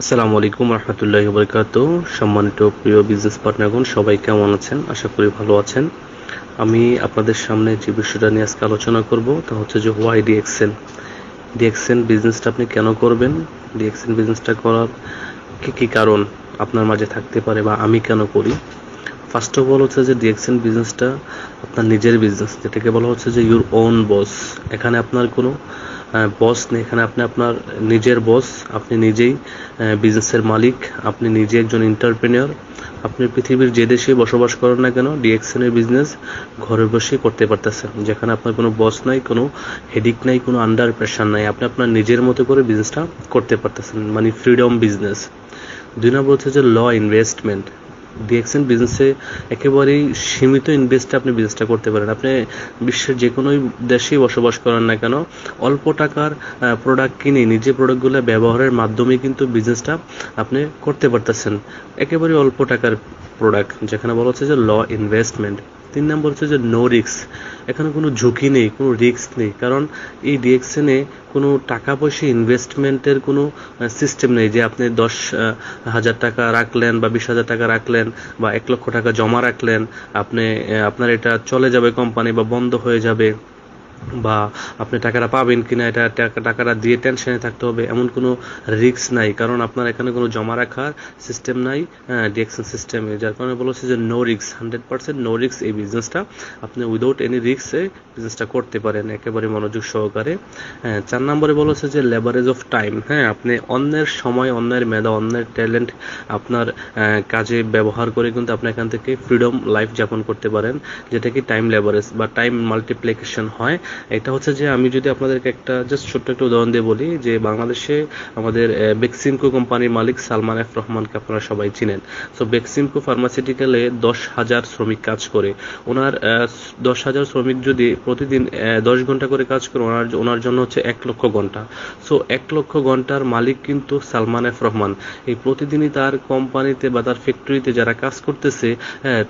আসসালামু আলাইকুম রহমতুল্লাহি ওয়া বারাকাতুহু। সম্মানিত প্রিয় বিজনেস পার্টনারগণ, সবাই কেমন আছেন? আশা করি ভালো আছেন। আমি আপনাদের সামনে যে বিষয়টা নিয়ে আজকে আলোচনা করব তা হচ্ছে যে ওয়াই ডিএক্সএন। ডিএক্সএন বিজনেসটা আপনি কেন করবেন, ডিএক্সএন বিজনেসটা করার কি কি কারণ আপনার মাঝে থাকতে পারে বা আমি কেন করি। ফার্স্ট অফ অল হচ্ছে যে ডিএক্সএন বিজনেসটা আপনার নিজের বিজনেস, যেটাকে বলা হচ্ছে যে ইউর ওন বস। এখানে আপনার কোনো বস নেই, এখানে আপনি আপনার নিজের বস, আপনি নিজেই বিজনেসের মালিক, আপনি নিজে একজন এন্টারপ্রেনিয়র। আপনি পৃথিবীর যে দেশে বসবাস করেন না কেন ডিএক্সএন এর বিজনেস ঘরে বসে করতে পারতেছেন, যেখানে আপনার কোনো বস নাই, কোনো হেডিক নাই, কোনো আন্ডার প্রেশার নাই। আপনি আপনার নিজের মতো করে বিজনেসটা করতে পারতেছেন, মানে ফ্রিডম বিজনেস। 2 নম্বর হচ্ছে যে ল ইনভেস্টমেন্ট। ডিএক্সএন বিজনেসে একেবারেই সীমিত ইনভেস্টে আপনি বিজনেসটা করতে পারেন। আপনি বিশ্বের যে কোনো দেশেই বসবাস করেন না কেন, অল্প টাকার প্রোডাক্ট কিনে নিজে প্রোডাক্টগুলো ব্যবহারের মাধ্যমে কিন্তু বিজনেসটা আপনি করতে পারতেছেন। একেবারে অল্প টাকার প্রোডাক্ট, যেখানে বলা হচ্ছে যে ল ইনভেস্টমেন্ট। 3 নম্বর হচ্ছে যে নো রিস্ক। এখানে কোনো ঝুঁকি নেই, কোনো রিস্ক নেই, কারণ এই ডিএক্সএনে কোনো টাকা পয়সা ইনভেস্টমেন্টের কোনো সিস্টেম নেই যে আপনি 10,000 টাকা রাখলেন বা 20,000 টাকা রাখলেন বা 1 লক্ষ টাকা জমা রাখলেন, আপনি আপনার এটা চলে যাবে কোম্পানি বা বন্ধ হয়ে যাবে, বা আপনি টাকাটা পাবেন কিনা এটা টাকাটা দিয়ে টেনশনে থাকতে হবে, এমন কোনো রিস্ক নাই, কারণ আপনার এখানে কোনো জমা রাখার সিস্টেম নাই ডিএক্সএন সিস্টেমে। যার কারণে বলেছে যে নো রিস্ক, 100% নো রিস্ক। এই বিজনেসটা আপনি উইদাউট এনি রিস্কে বিজনেসটা করতে পারেন একেবারে মনোযোগ সহকারে। 4 নম্বরে বলেছে যে লেভারেজ অফ টাইম। হ্যাঁ, আপনি অন্যের সময়, অন্যের মেধা, অন্যের ট্যালেন্ট আপনার কাজে ব্যবহার করে কিন্তু আপনি এখান থেকে ফ্রিডম লাইফ যাপন করতে পারেন, যেটা কি টাইম লেভারেজ বা টাইম মাল্টিপ্লিকেশন হয়। এটা হচ্ছে যে আমি যদি আপনাদেরকে একটা জাস্ট ছোট্ট একটা উদাহরণ দিয়ে বলি, যে বাংলাদেশে আমাদের বেক্সিমকো কোম্পানির মালিক সালমান এফ রহমানকে আপনারা সবাই চিনেন। সো বেক্সিমকো ফার্মাসিউটিক্যালে 10,000 শ্রমিক কাজ করে। ওনার 10,000 শ্রমিক যদি প্রতিদিন 10 ঘন্টা করে কাজ করে, ওনার জন্য হচ্ছে 1 লক্ষ ঘন্টা। সো 1 লক্ষ ঘন্টার মালিক কিন্তু সালমান এফ রহমান। এই প্রতিদিনই তার কোম্পানিতে বা তার ফ্যাক্টরিতে যারা কাজ করতেছে,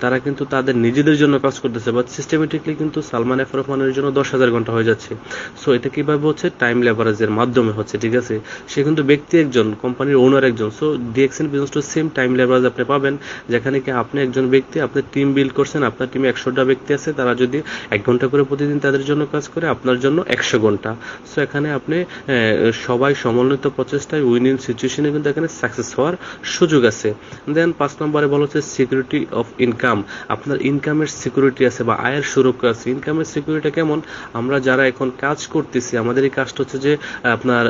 তারা কিন্তু তাদের নিজেদের জন্য কাজ করতেছে, বাট সিস্টেমেটিকলি কিন্তু সালমান এফ রহমানের জন্য 10,000 ঘন্টা হয়ে যাচ্ছে। সো এটা কিভাবে হচ্ছে? টাইম লেভারেজের মাধ্যমে হচ্ছে, ঠিক আছে? সে কিন্তু ব্যক্তি একজন, কোম্পানির ওনার একজন। So DXN business to same time leverage আপনি পাবেন, যেখানে কি আপনি একজন ব্যক্তি, আপনি টিম বিল্ড করছেন, আপনার টিমে 100টা ব্যক্তি আছে, তারা যদি 1 ঘন্টা করে প্রতিদিন তাদের জন্য কাজ করে, আপনার জন্য 100 ঘন্টা। সো এখানে আপনি সবাই সমন্বিত প্রচেষ্টায় উইন সিচুয়েশনে কিন্তু এখানে সাকসেস হওয়ার সুযোগ আছে। দেন 5 নম্বরে বলা হচ্ছে সিকিউরিটি অফ ইনকাম। আপনার ইনকামের সিকিউরিটি আছে বা আয়ের সুরক্ষা আছে। ইনকামের সিকিউরিটি কেমন? আমরা যারা এখন কাজ করতেছি, আমাদের এই কাজটা হচ্ছে যে আপনার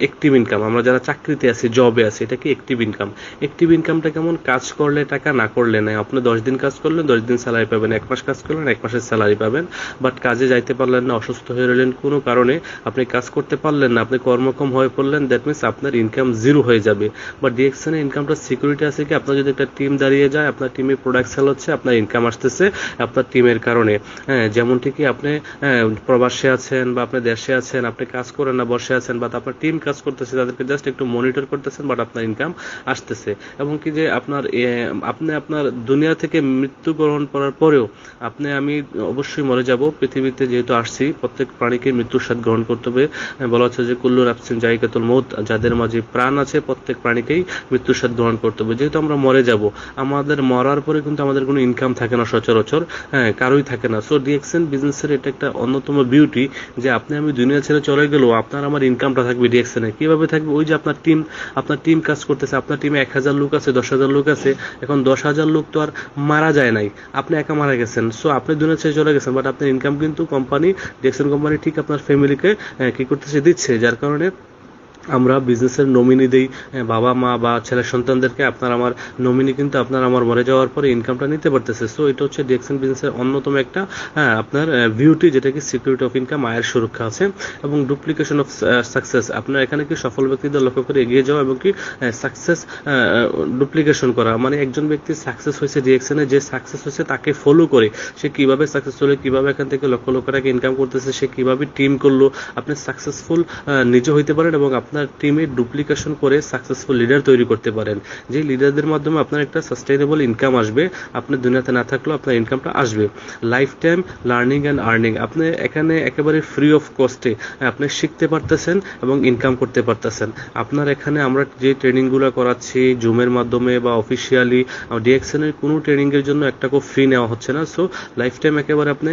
অ্যাক্টিভ ইনকাম। আমরা যারা চাকরিতে আছি, জবে আছি, এটা কি অ্যাক্টিভ ইনকাম। অ্যাক্টিভ ইনকামটা কেমন? কাজ করলে টাকা, না করলে নাই। আপনি 10 দিন কাজ করলেন, 10 দিন স্যালারি পাবেন, 1 মাস কাজ করলেন, 1 মাসের স্যালারি পাবেন। বাট কাজে যাইতে পারলেন না, অসুস্থ হয়ে রইলেন, কোনো কারণে আপনি কাজ করতে পারলেন না, আপনি কর্মক্ষম হয়ে পড়লেন, দ্যাট মিনস আপনার ইনকাম জিরো হয়ে যাবে। বাট ডিএক্সএন এর ইনকামটা সিকিউরিটি আছে কি, আপনার যদি একটা টিম দাঁড়িয়ে যায়, আপনার টিমে প্রোডাক্ট সেল হচ্ছে, আপনার ইনকাম আসতেছে আপনার টিমের কারণে। হ্যাঁ, যেমন ঠিকই আপনি প্রবাসে আছেন বা আপনি দেশে আছেন, আপনি কাজ করেন না, বসে আছেন, বা আপনার টিম কাজ করতেছে, তাদেরকে জাস্ট একটু মনিটর করতেছেন, বাট আপনার ইনকাম আসতেছে। এবং কি যে আপনি আপনার দুনিয়া থেকে মৃত্যুবরণ করার পরেও আমি অবশ্যই মরে যাব। পৃথিবীতে যেহেতু আসছি, প্রত্যেক প্রাণীকে মৃত্যুর স্বাদ গ্রহণ করতে হবে। বলা হচ্ছে যে কুল্লু নাফসিন যায়কাতুল মউত, যাদের মাঝে প্রাণ আছে প্রত্যেক প্রাণীকেই মৃত্যুর স্বাদ গ্রহণ করতে হবে। যেহেতু আমরা মরে যাব, আমাদের মরার পরে কিন্তু আমাদের কোনো ইনকাম থাকে না সচরাচর, কারোই থাকে না। সো ডিএক্সএন বিজনেসের এটা একটা অন্যতম বিউটি, যে আমি দুনিয়া ছেড়ে চলে গেলেও আপনার আমার ইনকামটা থাকবে ডিএক্সএনে। কিভাবে থাকবে? ওই যে আপনার টিম কাজ করতেছে, আপনার টিমে 1,000 লোক আছে, 10,000 লোক আছে। এখন 10,000 লোক তো আর মারা যায় নাই, আপনি একা মারা গেছেন। সো আপনি দুনিয়া ছেড়ে চলে গেছেন, বাট আপনার ইনকাম কিন্তু কোম্পানি, ডিএক্সএন কোম্পানি ঠিক আপনার ফ্যামিলিকে কি করতেছে? দিচ্ছে। যার কারণে আমরা বিজনেসের নমিনি দেই, বাবা মা বা ছেলে সন্তানদেরকে। আপনার আমার নমিনি কিন্তু আপনার আমার মরে যাওয়ার পরে ইনকামটা নিতে পারতেছে। সো এটা হচ্ছে ডিএক্সএন বিজনেসের অন্যতম একটা আপনার বিউটি, যেটা কি সিকিউরিটি অফ ইনকাম, আয়ের সুরক্ষা আছে। এবং ডুপ্লিকেশন অফ সাকসেস। আপনার এখানে কি সফল ব্যক্তিদের লক্ষ্য করে এগিয়ে যাওয়া এবং কি সাকসেস ডুপ্লিকেশন করা, মানে একজন ব্যক্তি সাকসেস হয়েছে ডিএক্সএনে, যে সাকসেস হয়েছে তাকে ফলো করে সে কিভাবে সাকসেস হলো, কিভাবে এখান থেকে লক্ষ লক্ষ টাকা ইনকাম করতেছে, সে কিভাবে টিম করলো, আপনি সাকসেসফুল নিজে হইতে পারেন এবং আপনার আপনার টিমে ডুপ্লিকেশন করে সাকসেসফুল লিডার তৈরি করতে পারেন, যে লিডারদের মাধ্যমে আপনার একটা সাস্টেইনেবল ইনকাম আসবে, আপনি দুনিয়াতে না থাকলেও আপনার ইনকামটা আসবে। Life time learning and earning, আপনি এখানে একেবারে ফ্রি অফ কস্টে আপনি শিখতে পারতেছেন এবং ইনকাম করতে পারতেছেন। আপনার এখানে আমরা যে ট্রেনিংগুলো করাচ্ছি জুমের মাধ্যমে বা অফিসিয়ালি, ডিএক্সএন এর কোনো ট্রেনিংয়ের জন্য একটা ফ্রি নেওয়া হচ্ছে না। সো লাইফ টাইম একেবারে আপনি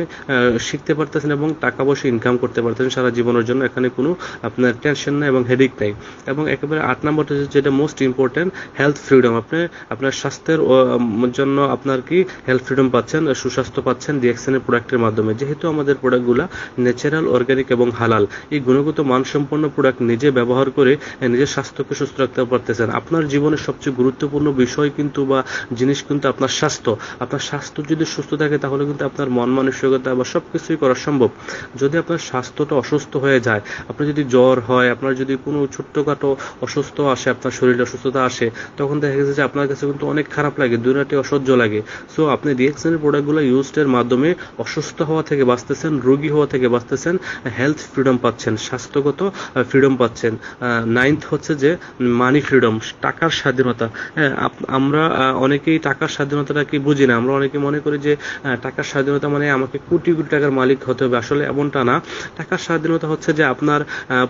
শিখতে পারতেছেন এবং টাকা পয়সা ইনকাম করতে পারতেছেন সারা জীবনের জন্য। এখানে কোনো আপনার টেনশন নাই এবং হেডেক নাই। এবং একেবারে 8 নম্বরটা যেটা মোস্ট ইম্পর্টেন্ট, হেলথ ফ্রিডম। আপনি আপনার স্বাস্থ্যের জন্য আপনার কি হেলথ ফ্রিডম পাচ্ছেন, সুস্বাস্থ্য পাচ্ছেন ডিএক্সএন এর প্রোডাক্টের মাধ্যমে। যেহেতু আমাদের প্রোডাক্টগুলো ন্যাচারাল, অর্গানিক এবং হালাল, এই গুণগত মানসম্পন্ন প্রোডাক্ট নিজে ব্যবহার করে নিজের স্বাস্থ্যকে সুস্থ রাখতে পারতেছেন। আপনার জীবনের সবচেয়ে গুরুত্বপূর্ণ বিষয় কিন্তু বা জিনিস কিন্তু আপনার স্বাস্থ্য। আপনার স্বাস্থ্য যদি সুস্থ থাকে তাহলে কিন্তু আপনার মন মানসিকতা বা সবকিছুই করা সম্ভব। যদি আপনার স্বাস্থ্যটা অসুস্থ হয়ে যায়, আপনার যদি জ্বর হয়, আপনার যদি কোনো ছোট্টখাটো অসুস্থ আসে, আপনার শরীরে অসুস্থতা আসে, তখন দেখা গেছে যে আপনার কাছে কিন্তু অনেক খারাপ লাগে, দুনিয়াটি অসহ্য লাগে। সো আপনি ডিএক্সএন এর প্রোডাক্টগুলো ইউজের মাধ্যমে অসুস্থ হওয়া থেকে বাঁচতেছেন, রোগী হওয়া থেকে বাঁচতেছেন, হেলথ ফ্রিডম পাচ্ছেন, স্বাস্থ্যগত ফ্রিডম পাচ্ছেন। 9th হচ্ছে যে মানি ফ্রিডম, টাকার স্বাধীনতা। হ্যাঁ, আমরা অনেকেই টাকার স্বাধীনতাটা কি বুঝি না। আমরা অনেকে মনে করি যে টাকার স্বাধীনতা মানে আমাকে কোটি কোটি টাকার মালিক হতে হবে। আসলে এমনটা না। টাকার স্বাধীনতা হচ্ছে যে আপনার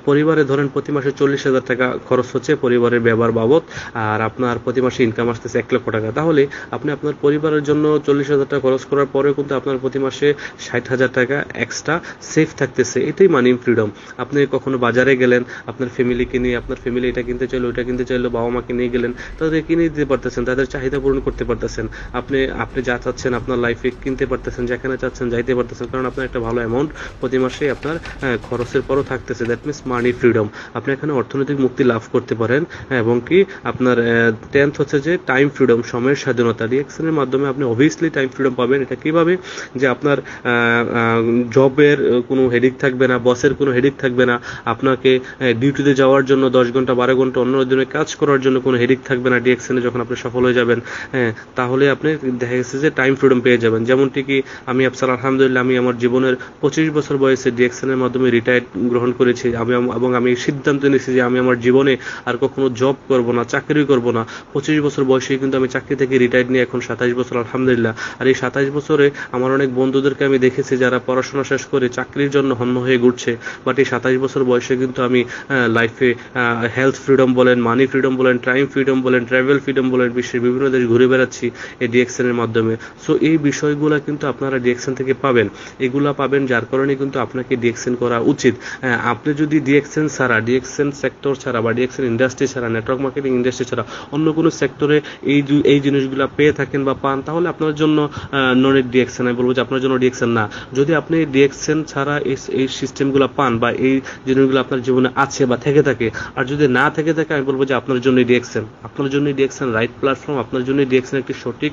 পরিবারে ধরেন প্রতি মাসে 40,000 টাকা খরচ হচ্ছে পরিবারের ব্যবহার বাবদ, আর আপনার প্রতি মাসে ইনকাম আসতেছে 1 লক্ষ টাকা। তাহলে আপনি আপনার পরিবারের জন্য 40,000 টাকা খরচ করার পরেও কিন্তু আপনার প্রতি মাসে 60,000 টাকা এক্সট্রা সেফ থাকতেছে। এটাই মানি ফ্রিডম। আপনি কখনো বাজারে গেলেন, আপনার ফ্যামিলিকে নিয়ে, আপনার ফ্যামিলি এটা কিনতে চাইলো, ওইটা কিনতে চাইলো, বাবা মাকে নিয়ে গেলেন, তাদের কিনে দিতে পারতেছেন, তাদের চাহিদা পূরণ করতে পারতেছেন। আপনি যা চাচ্ছেন আপনার লাইফে কিনতে পারতেছেন, যেখানে চাচ্ছেন যাইতে পারতেছেন, কারণ আপনার একটা ভালো অ্যামাউন্ট প্রতি মাসে আপনার খরচের পরও থাকতেছে। That means money freedom. আপনি এখানে অর্থনৈতিক মুক্তি লাভ করতে পারেন। এবং কি আপনার 10th হচ্ছে যে টাইম ফ্রিডম, সময়ের স্বাধীনতা। ডিএক্সএন এর মাধ্যমে আপনি অবভিয়াসলি টাইম ফ্রিডম পাবেন। এটা কিভাবে? যে আপনার জবের কোনো হেডিক থাকবে না, বসের কোনো হেডিক থাকবে না, আপনাকে ডিউটিতে যাওয়ার জন্য 10 ঘন্টা 12 ঘন্টা অন্য দিনে কাজ করার জন্য কোনো হেডিক থাকবে না। ডিএক্সএন এ যখন আপনি সফল হয়ে যাবেন, তাহলে আপনি দেখা গেছে যে টাইম ফ্রিডম পেয়ে যাবেন। যেমনটি কি আমি আফসার আলহামদুলিল্লাহ, আমি আমার জীবনের 25 বছর বয়সে ডিএক্সএন এর মাধ্যমে রিটায়ার্ড গ্রহণ করেছি। এবং আমি সিদ্ধান্ত নিয়েছি যে আমি আমার জীবনে আর কখনো জব করব না, চাকরি করব না। 25 বছর বয়সে কিন্তু আমি চাকরি থেকে রিটায়ার্ড নিয়ে এখন 27 বছর আলহামদুলিল্লাহ। আর এই 27 বছরে আমার অনেক বন্ধুদেরকে আমি দেখেছি যারা পড়াশোনা শেষ করে চাকরির জন্য হন্য হয়ে ঘুরছে, বাট এই 27 বছর বয়সে কিন্তু আমি লাইফে হেলথ ফ্রিডম বলেন, মানি ফ্রিডম বলেন, টাইম ফ্রিডম বলেন, ট্রাভেল ফ্রিডম বলেন, বিশ্বের বিভিন্ন দেশ ঘুরে বেড়াচ্ছি এই ডিএক্সএন এর মাধ্যমে। সো এই বিষয়গুলো কিন্তু আপনারা ডিএক্সএন থেকে পাবেন। এগুলা পাবেন যার কারণে কিন্তু আপনাকে ডিএক্সএন করা উচিত। আপনি যদি ডিএক্সএন ছাড়া, ডিএক্সএন সেক্টর ছাড়া বা ডিএক্সএন ইন্ডাস্ট্রি ছাড়া, নেটওয়ার্ক মার্কেটিং ইন্ডাস্ট্রি ছাড়া অন্য কোনো সেক্টরে এই জিনিসগুলো পেয়ে থাকেন বা পান, তাহলে আপনার জন্য নন ডিএক্সএন। আমি বলবো যে আপনার জন্য ডিএক্সএন না। যদি আপনি ডিএক্সএন ছাড়া এই সিস্টেমগুলো পান বা এই জিনিসগুলো আপনার জীবনে আছে বা থেকে থাকে, আর যদি না থেকে থাকে, আমি বলবো যে আপনার জন্য ডিএক্সএন। আপনার জন্য ডিএক্সএন রাইট প্ল্যাটফর্ম। আপনার জন্য ডিএক্সএন একটি সঠিক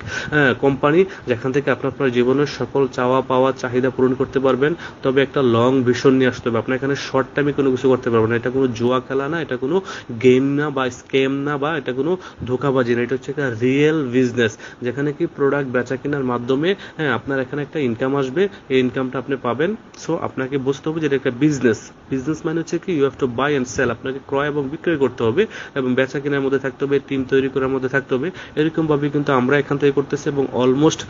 কোম্পানি, যেখান থেকে আপনার জীবনের সকল চাওয়া পাওয়া চাহিদা পূরণ করতে পারবেন। তবে একটা লং ভিশন নিয়ে আসতে হবে। আপনার এখানে শর্ট টাইমে কোনো কিছু করতে পারবেন না। এটা কোনো জুয়া খেলা না, এটা কোনো গেম না বা স্ক্যাম না, বা এটা কোনো ধোঁকাবাজি না। এটা হচ্ছে একটা রিয়েল বিজনেস, যেখানে কি প্রোডাক্ট বেচা কেনার মাধ্যমে আপনার এখানে একটা ইনকাম আসবে। এই ইনকামটা আপনি পাবেন। সো আপনাকে বুঝতে হবে যে এটা একটা বিজনেস। বিজনেস মানে হচ্ছে কি you have to buy and sell. আপনাকে ক্রয় এবং বিক্রয় করতে হবে এবং বেচা কেনার মধ্যে থাকতে হবে, টিম তৈরি করার মধ্যে থাকতে হবে। এরকম ভাবে কিন্তু আমরা এখান থেকে করতেছি এবং almost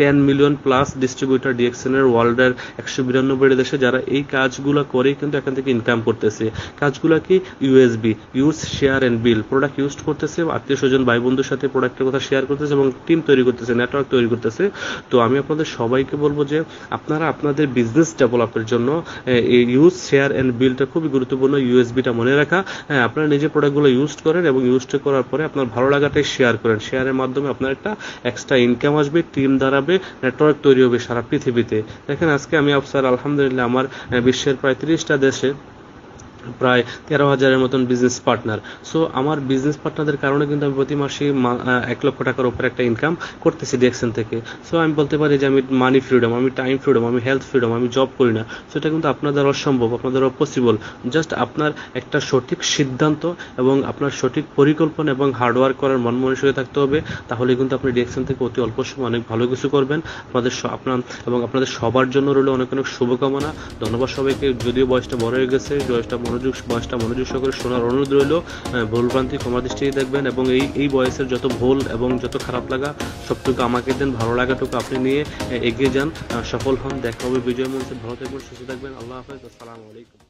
10 million plus distributor DXN এর ওয়ার্ল্ডের 192 দেশে যারা এই কাজগুলো করে কিন্তু এখান থেকে ইনকাম করতেছে। কাজগুলো কি? USB, use share and bill. Product use করতেছে, আত্মীয় স্বজন ভাই বন্ধুর সাথে প্রোডাক্টের কথা শেয়ার করতেছে এবং টিম তৈরি করতেছে, নেটওয়ার্ক তৈরি করতেছে। তো আমি আপনাদের সবাইকে বলবো যে আপনারা আপনাদের বিজনেস ডেভেলপের জন্য এই ইউজ শেয়ার এন্ড বিলটা খুবই গুরুত্বপূর্ণ। ইউএসবিটা মনে রাখা। আপনারা নিজে প্রোডাক্টগুলো ইউজ করেন এবং ইউজ করার পরে আপনার ভালো লাগাটাই শেয়ার করেন। শেয়ারের মাধ্যমে আপনার একটা এক্সট্রা ইনকাম আসবে, টিম দাঁড়াবে, নেটওয়ার্ক তৈরি হবে সারা পৃথিবীতে। দেখেন আজকে আমি আফসার আলহামদুলিল্লাহ আমার বিশ্বের প্রায় 30টা দেশে প্রায় 13,000-এর মতন বিজনেস পার্টনার। সো আমার বিজনেস পার্টনারদের কারণে কিন্তু আমি প্রতি মাসে 1 লক্ষ টাকার উপরে একটা ইনকাম করতেছি ডিএক্সএন থেকে। সো আমি বলতে পারি যে আমি মানি ফ্রিডম, আমি টাইম ফ্রিডম, আমি হেলথ ফ্রিডম, আমি জব করি না। সেটা কিন্তু আপনাদের অসম্ভব, আপনাদের পসিবল। জাস্ট আপনার একটা সঠিক সিদ্ধান্ত এবং আপনার সঠিক পরিকল্পনা এবং হার্ডওয়ার্ক করার মন মানসিকতা থাকতে হবে। তাহলে কিন্তু আপনি ডিএক্সএন থেকে অতি অল্প সময় অনেক ভালো কিছু করবেন। আপনাদের সবার জন্য রইল অনেক অনেক শুভকামনা। ধন্যবাদ সবাইকে। যদিও বয়সটা বড় হয়ে গেছে, বয়সটা মনে বয়সটা মনোযোগ সহকারে শোনার অনুরোধ রইল। ভুলভ্রান্তি ক্ষমা দৃষ্টিতে দেখবেন এবং এই বয়সের যত ভুল এবং যত খারাপ লাগা সবটুকু আমাকে দেন, ভালো লাগাটুকু আপনি নিয়ে এগিয়ে যান, সফল হন। দেখা হবে বিজয় মঞ্চে। ভালো থাকবেন, সুস্থ থাকবেন। আল্লাহ হাফেজ। আসসালামু আলাইকুম।